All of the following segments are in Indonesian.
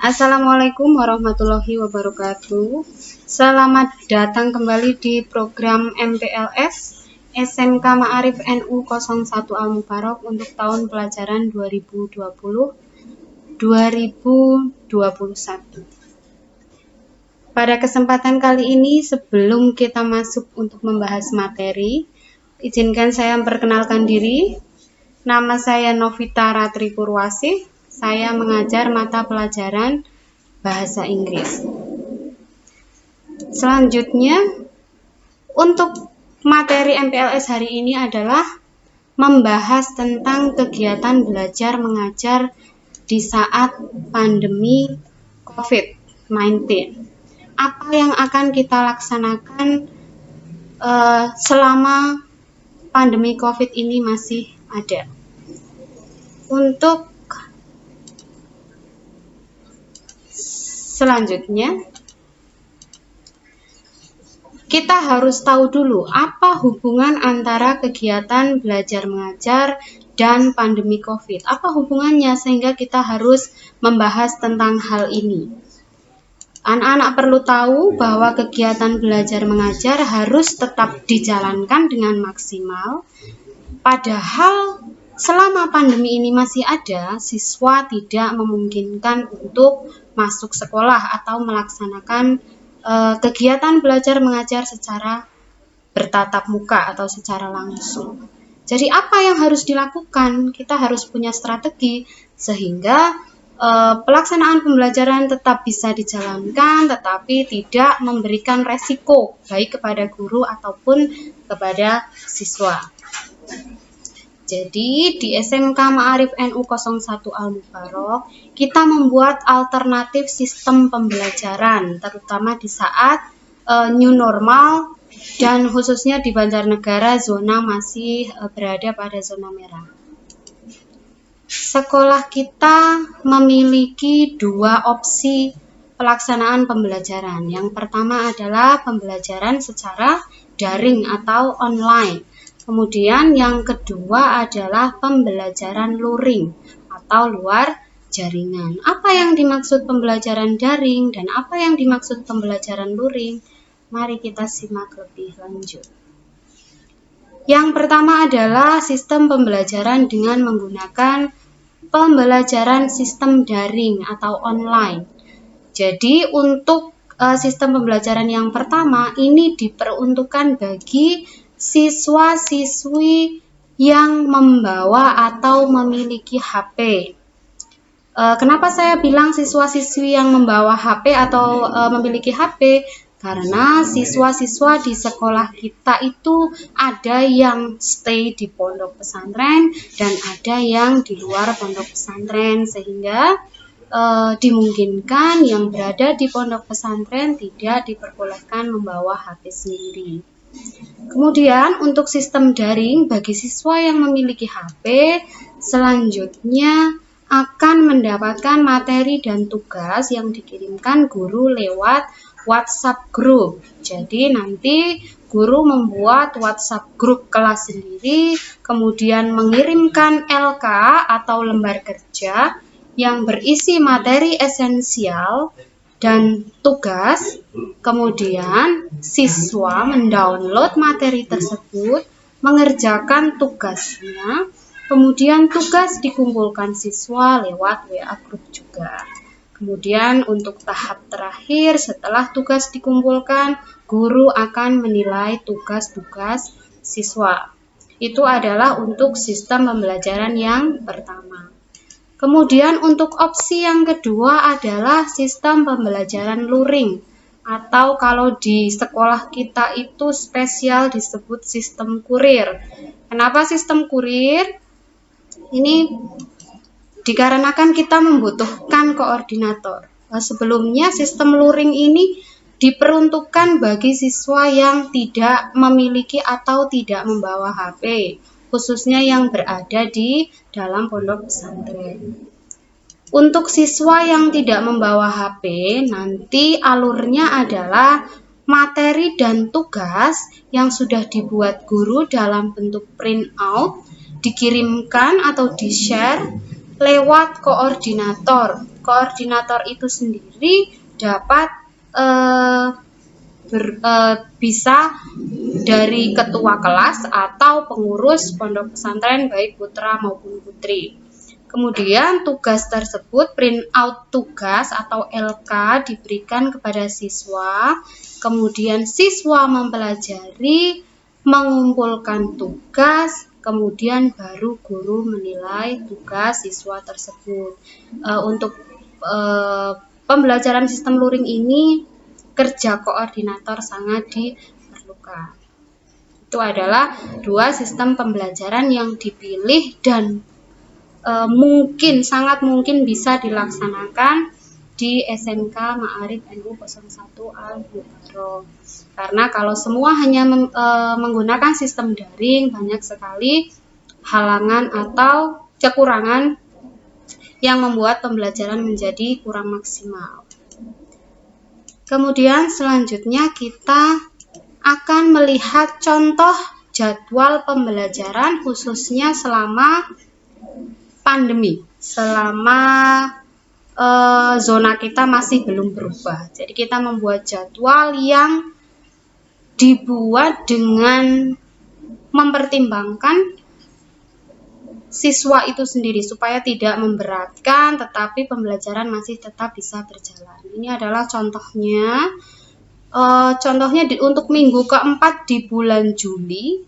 Assalamualaikum warahmatullahi wabarakatuh. Selamat datang kembali di program MPLS SMK Ma'arif NU 01 Al Mubarok untuk tahun pelajaran 2020-2021. Pada kesempatan kali ini, sebelum kita masuk untuk membahas materi, izinkan saya memperkenalkan diri. Nama saya Novita Ratri Purwasih. Saya mengajar mata pelajaran Bahasa Inggris. Selanjutnya, untuk materi MPLS hari ini adalah membahas tentang kegiatan belajar mengajar di saat pandemi COVID-19. Apa yang akan kita laksanakan selama pandemi COVID ini masih ada. Untuk selanjutnya, kita harus tahu dulu apa hubungan antara kegiatan belajar mengajar dan pandemi COVID. Apa hubungannya sehingga kita harus membahas tentang hal ini? Anak-anak perlu tahu bahwa kegiatan belajar mengajar harus tetap dijalankan dengan maksimal. Padahal selama pandemi ini masih ada, siswa tidak memungkinkan untuk masuk sekolah atau melaksanakan kegiatan belajar mengajar secara bertatap muka atau secara langsung. Jadi apa yang harus dilakukan? Kita harus punya strategi sehingga pelaksanaan pembelajaran tetap bisa dijalankan tetapi tidak memberikan resiko baik kepada guru ataupun kepada siswa. Jadi di SMK Ma'arif NU 01 Al Mubarok, kita membuat alternatif sistem pembelajaran, terutama di saat new normal dan khususnya di Banjarnegara zona masih berada pada zona merah. Sekolah kita memiliki dua opsi pelaksanaan pembelajaran. Yang pertama adalah pembelajaran secara daring atau online. Kemudian yang kedua adalah pembelajaran luring atau luar jaringan. Apa yang dimaksud pembelajaran daring dan apa yang dimaksud pembelajaran luring? Mari kita simak lebih lanjut. Yang pertama adalah sistem pembelajaran dengan menggunakan pembelajaran sistem daring atau online. Jadi untuk sistem pembelajaran yang pertama ini diperuntukkan bagi siswa-siswi yang membawa atau memiliki HP. Kenapa saya bilang siswa-siswi yang membawa HP atau memiliki HP? Karena siswa-siswa di sekolah kita itu ada yang stay di pondok pesantren dan ada yang di luar pondok pesantren, sehingga dimungkinkan yang berada di pondok pesantren tidak diperbolehkan membawa HP sendiri. Kemudian untuk sistem daring bagi siswa yang memiliki HP, selanjutnya akan mendapatkan materi dan tugas yang dikirimkan guru lewat WhatsApp group. Jadi nanti guru membuat WhatsApp group kelas sendiri, kemudian mengirimkan LK atau lembar kerja yang berisi materi esensial dan tugas. Kemudian siswa mendownload materi tersebut, mengerjakan tugasnya, kemudian tugas dikumpulkan siswa lewat WA group juga. Kemudian untuk tahap terakhir setelah tugas dikumpulkan, guru akan menilai tugas-tugas siswa. Itu adalah untuk sistem pembelajaran yang pertama. Kemudian untuk opsi yang kedua adalah sistem pembelajaran luring, atau kalau di sekolah kita itu spesial disebut sistem kurir. Kenapa sistem kurir? Ini dikarenakan kita membutuhkan koordinator. Sebelumnya sistem luring ini diperuntukkan bagi siswa yang tidak memiliki atau tidak membawa HP, khususnya yang berada di dalam pondok pesantren. Untuk siswa yang tidak membawa HP, nanti alurnya adalah materi dan tugas yang sudah dibuat guru dalam bentuk print out, dikirimkan atau di-share lewat koordinator. Koordinator itu sendiri dapat bisa dari ketua kelas atau pengurus pondok pesantren baik putra maupun putri. Kemudian tugas tersebut, print out tugas atau LK diberikan kepada siswa. Kemudian siswa mempelajari, mengumpulkan tugas, kemudian baru guru menilai tugas siswa tersebut. Untuk pembelajaran sistem luring ini, kerja koordinator sangat diperlukan. Itu adalah dua sistem pembelajaran yang dipilih dan sangat mungkin bisa dilaksanakan di SMK Ma'arif NU 01 Al-Mukarram. Karena kalau semua hanya menggunakan sistem daring, banyak sekali halangan atau kekurangan yang membuat pembelajaran menjadi kurang maksimal. Kemudian selanjutnya kita akan melihat contoh jadwal pembelajaran khususnya selama pandemi, selama zona kita masih belum berubah. Jadi kita membuat jadwal yang dibuat dengan mempertimbangkan siswa itu sendiri supaya tidak memberatkan, tetapi pembelajaran masih tetap bisa berjalan. Ini adalah contohnya. Contohnya untuk minggu keempat di bulan Juli,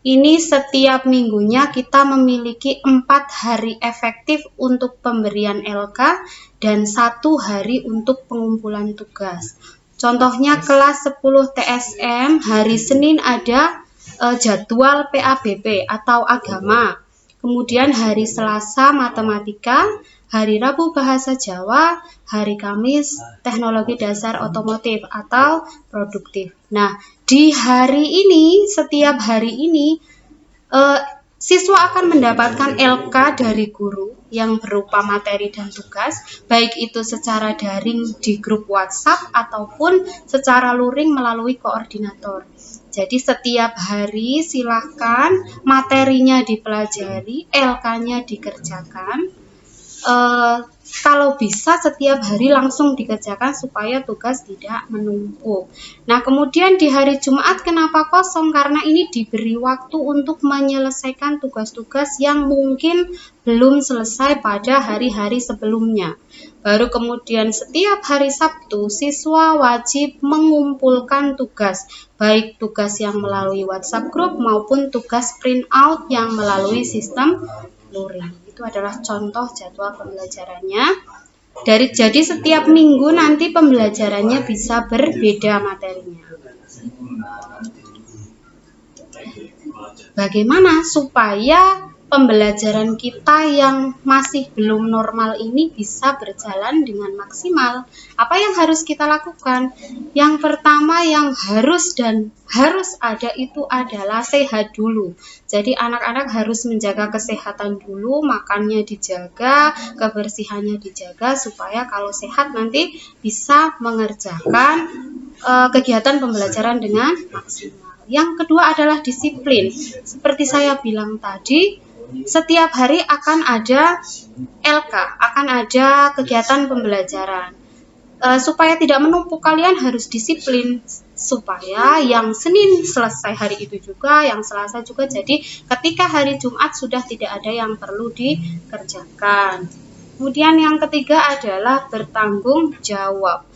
ini setiap minggunya kita memiliki 4 hari efektif untuk pemberian LK dan 1 hari untuk pengumpulan tugas. Contohnya kelas 10 TSM, hari Senin ada jadwal PABP atau agama. Kemudian hari Selasa matematika, hari Rabu bahasa Jawa, hari Kamis teknologi dasar otomotif atau produktif. Nah, di hari ini, setiap hari ini, siswa akan mendapatkan LK dari guru yang berupa materi dan tugas, baik itu secara daring di grup WhatsApp ataupun secara luring melalui koordinator. Jadi setiap hari silakan materinya dipelajari, LK-nya dikerjakan. Kalau bisa setiap hari langsung dikerjakan supaya tugas tidak menumpuk. Nah, kemudian di hari Jumat kenapa kosong? Karena ini diberi waktu untuk menyelesaikan tugas-tugas yang mungkin belum selesai pada hari-hari sebelumnya. Baru kemudian setiap hari Sabtu siswa wajib mengumpulkan tugas, baik tugas yang melalui WhatsApp group maupun tugas print out yang melalui sistem luring. Itu adalah contoh jadwal pembelajarannya. Jadi setiap minggu nanti pembelajarannya bisa berbeda materinya. Bagaimana supaya pembelajaran kita yang masih belum normal ini bisa berjalan dengan maksimal? Apa yang harus kita lakukan? Yang pertama yang harus ada itu adalah sehat dulu. Jadi anak-anak harus menjaga kesehatan dulu, makannya dijaga, kebersihannya dijaga supaya kalau sehat nanti bisa mengerjakan kegiatan pembelajaran dengan maksimal. Yang kedua adalah disiplin. Seperti saya bilang tadi, setiap hari akan ada LK, akan ada kegiatan pembelajaran. Supaya tidak menumpuk, kalian harus disiplin supaya yang Senin selesai hari itu juga, yang Selasa juga. Jadi ketika hari Jumat sudah tidak ada yang perlu dikerjakan. Kemudian yang ketiga adalah bertanggung jawab.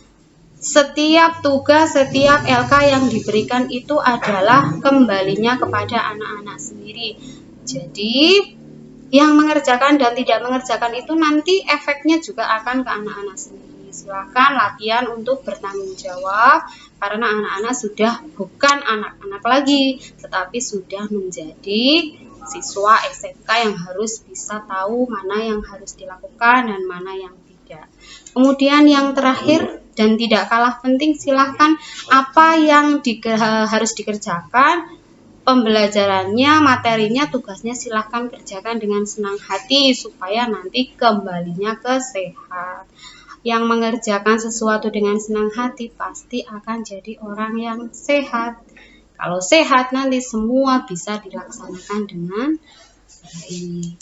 Setiap tugas, setiap LK yang diberikan itu adalah kembalinya kepada anak-anak sendiri. Jadi yang mengerjakan dan tidak mengerjakan itu nanti efeknya juga akan ke anak-anak sendiri. Silakan latihan untuk bertanggung jawab karena anak-anak sudah bukan anak-anak lagi, tetapi sudah menjadi siswa SMK yang harus bisa tahu mana yang harus dilakukan dan mana yang tidak. Kemudian yang terakhir dan tidak kalah penting, silahkan apa yang harus dikerjakan, pembelajarannya, materinya, tugasnya silahkan kerjakan dengan senang hati supaya nanti kembalinya ke sehat. Yang mengerjakan sesuatu dengan senang hati pasti akan jadi orang yang sehat. Kalau sehat nanti semua bisa dilaksanakan dengan baik.